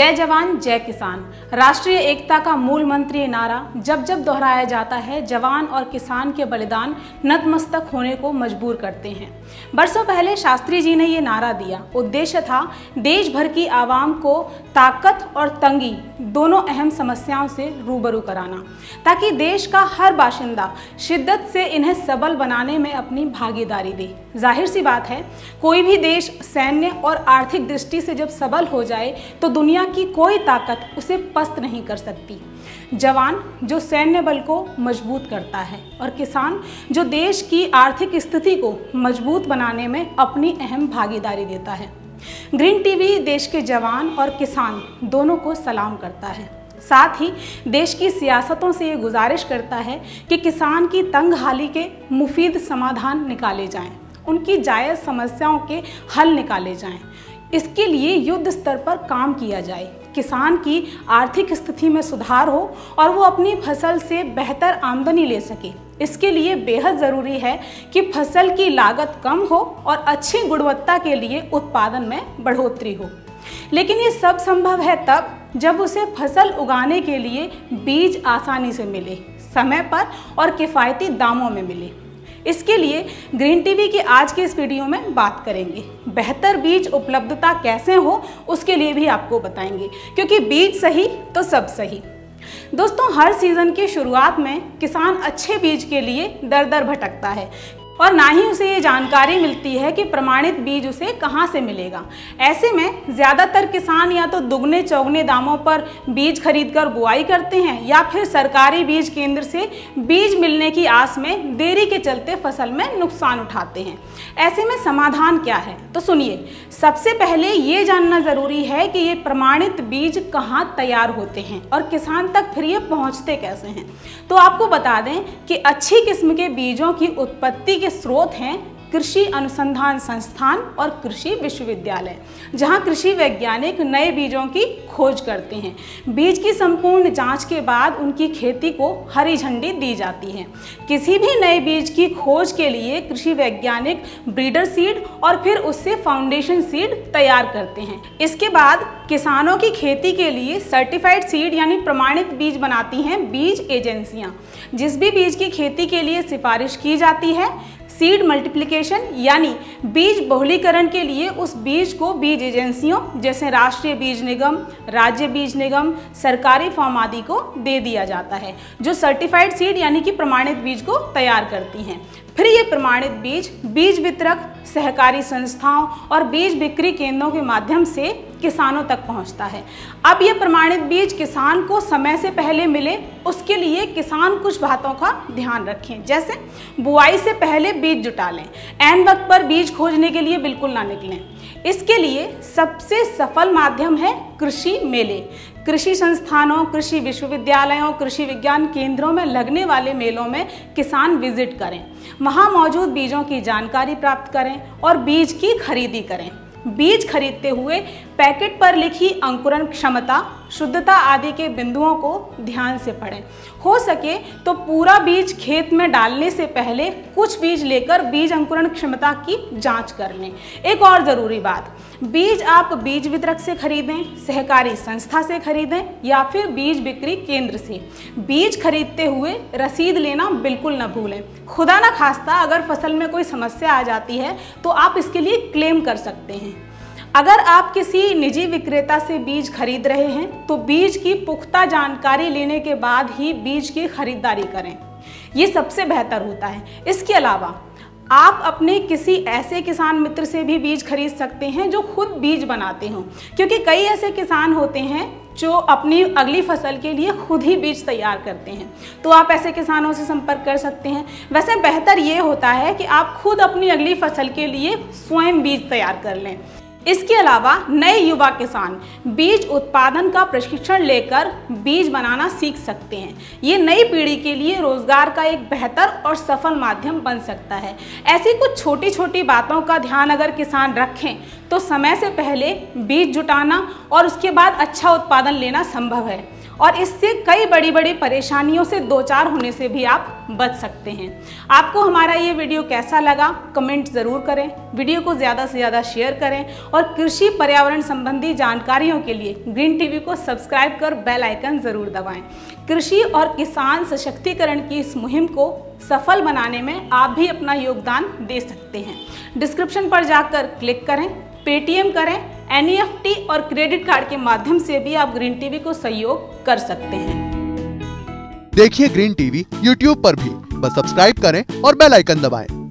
जय जवान जय किसान राष्ट्रीय एकता का मूल मंत्र ये नारा जब जब दोहराया जाता है, जवान और किसान के बलिदान नतमस्तक होने को मजबूर करते हैं। बरसों पहले शास्त्री जी ने ये नारा दिया। उद्देश्य था देश भर की आवाम को ताकत और तंगी दोनों अहम समस्याओं से रूबरू कराना, ताकि देश का हर बाशिंदा शिद्दत से इन्हें सबल बनाने में अपनी भागीदारी दे। जाहिर सी बात है, कोई भी देश सैन्य और आर्थिक दृष्टि से जब सबल हो जाए तो दुनिया की कोई ताकत उसे पस्त नहीं कर सकती। जवान जो सैन्य बल को मजबूत करता है और किसान जो देश की आर्थिक स्थिति को मजबूत बनाने में अपनी अहम भागीदारी देता है। ग्रीन टीवी देश के जवान और किसान दोनों को सलाम करता है। साथ ही देश की सियासतों से ये गुजारिश करता है कि किसान की तंगहाली के मुफीद समाधान निकाले जाएं, उनकी जायज़ समस्याओं के हल निकाले जाएं। इसके लिए युद्ध स्तर पर काम किया जाए, किसान की आर्थिक स्थिति में सुधार हो और वो अपनी फसल से बेहतर आमदनी ले सके। इसके लिए बेहद ज़रूरी है कि फसल की लागत कम हो और अच्छी गुणवत्ता के लिए उत्पादन में बढ़ोतरी हो। लेकिन ये सब संभव है तब जब उसे फसल उगाने के लिए बीज आसानी से मिले, समय पर और किफ़ायती दामों में मिले। इसके लिए ग्रीन टीवी की आज के इस वीडियो में बात करेंगे। बेहतर बीज उपलब्धता कैसे हो उसके लिए भी आपको बताएंगे, क्योंकि बीज सही तो सब सही। दोस्तों, हर सीज़न की शुरुआत में किसान अच्छे बीज के लिए दर दर भटकता है और ना ही उसे ये जानकारी मिलती है कि प्रमाणित बीज उसे कहाँ से मिलेगा। ऐसे में ज़्यादातर किसान या तो दुगने चौगने दामों पर बीज खरीदकर बुआई करते हैं या फिर सरकारी बीज केंद्र से बीज मिलने की आस में देरी के चलते फसल में नुकसान उठाते हैं। ऐसे में समाधान क्या है, तो सुनिए। सबसे पहले ये जानना ज़रूरी है कि ये प्रमाणित बीज कहाँ तैयार होते हैं और किसान तक फिर ये पहुँचते कैसे हैं। तो आपको बता दें कि अच्छी किस्म के बीजों की उत्पत्ति के स्रोत हैं कृषि अनुसंधान संस्थान और कृषि विश्वविद्यालय, जहां कृषि वैज्ञानिक नए बीजों की खोज करते हैं। बीज की संपूर्ण जांच के बाद उनकी खेती को हरी झंडी दी जाती है। किसी भी नए बीज की खोज के लिए कृषि वैज्ञानिक ब्रीडर सीड और फिर उससे फाउंडेशन सीड तैयार करते हैं। इसके बाद किसानों की खेती के लिए सर्टिफाइड सीड यानी प्रमाणित बीज बनाती हैं बीज एजेंसियां। जिस भी बीज की खेती के लिए सिफारिश की जाती है, सीड मल्टीप्लिकेशन यानी बीज बहुलीकरण के लिए उस बीज को बीज एजेंसियों जैसे राष्ट्रीय बीज निगम, राज्य बीज निगम, सरकारी फॉर्म आदि को दे दिया जाता है, जो सर्टिफाइड सीड यानी कि प्रमाणित बीज को तैयार करती हैं। फिर ये प्रमाणित बीज बीज वितरक, सहकारी संस्थाओं और बीज बिक्री केंद्रों के माध्यम से किसानों तक पहुंचता है। अब ये प्रमाणित बीज किसान को समय से पहले मिले, उसके लिए किसान कुछ बातों का ध्यान रखें। जैसे बुआई से पहले बीज जुटा लें, ऐन वक्त पर बीज खोजने के लिए बिल्कुल ना निकलें। इसके लिए सबसे सफल माध्यम है कृषि मेले। कृषि संस्थानों, कृषि विश्वविद्यालयों, कृषि विज्ञान केंद्रों में लगने वाले मेलों में किसान विजिट करें, वहां मौजूद बीजों की जानकारी प्राप्त करें और बीज की खरीदी करें। बीज खरीदते हुए पैकेट पर लिखी अंकुरण क्षमता, शुद्धता आदि के बिंदुओं को ध्यान से पढ़ें। हो सके तो पूरा बीज खेत में डालने से पहले कुछ बीज लेकर बीज अंकुरण क्षमता की जांच कर लें। एक और ज़रूरी बात, बीज आप बीज वितरक से खरीदें, सहकारी संस्था से खरीदें या फिर बीज बिक्री केंद्र से। बीज खरीदते हुए रसीद लेना बिल्कुल न भूलें। खुदा न खास्ता अगर फसल में कोई समस्या आ जाती है तो आप इसके लिए क्लेम कर सकते हैं। अगर आप किसी निजी विक्रेता से बीज खरीद रहे हैं तो बीज की पुख्ता जानकारी लेने के बाद ही बीज की खरीदारी करें, ये सबसे बेहतर होता है। इसके अलावा आप अपने किसी ऐसे किसान मित्र से भी बीज खरीद सकते हैं जो खुद बीज बनाते हों, क्योंकि कई ऐसे किसान होते हैं जो अपनी अगली फसल के लिए खुद ही बीज तैयार करते हैं। तो आप ऐसे किसानों से संपर्क कर सकते हैं। वैसे बेहतर ये होता है कि आप खुद अपनी अगली फसल के लिए स्वयं बीज तैयार कर लें। इसके अलावा नए युवा किसान बीज उत्पादन का प्रशिक्षण लेकर बीज बनाना सीख सकते हैं। ये नई पीढ़ी के लिए रोजगार का एक बेहतर और सफल माध्यम बन सकता है। ऐसी कुछ छोटी छोटी बातों का ध्यान अगर किसान रखें तो समय से पहले बीज जुटाना और उसके बाद अच्छा उत्पादन लेना संभव है। और इससे कई बड़ी बड़ी परेशानियों से दो चार होने से भी आप बच सकते हैं। आपको हमारा ये वीडियो कैसा लगा कमेंट ज़रूर करें, वीडियो को ज़्यादा से ज़्यादा शेयर करें और कृषि पर्यावरण संबंधी जानकारियों के लिए ग्रीन टीवी को सब्सक्राइब कर बेल आइकन ज़रूर दबाएं। कृषि और किसान सशक्तिकरण की इस मुहिम को सफल बनाने में आप भी अपना योगदान दे सकते हैं। डिस्क्रिप्शन पर जाकर क्लिक करें, पेटीएम करें, NEFT और क्रेडिट कार्ड के माध्यम से भी आप ग्रीन टीवी को सहयोग कर सकते हैं। देखिए ग्रीन टीवी YouTube पर भी, बस सब्सक्राइब करें और बेल आइकन दबाएं।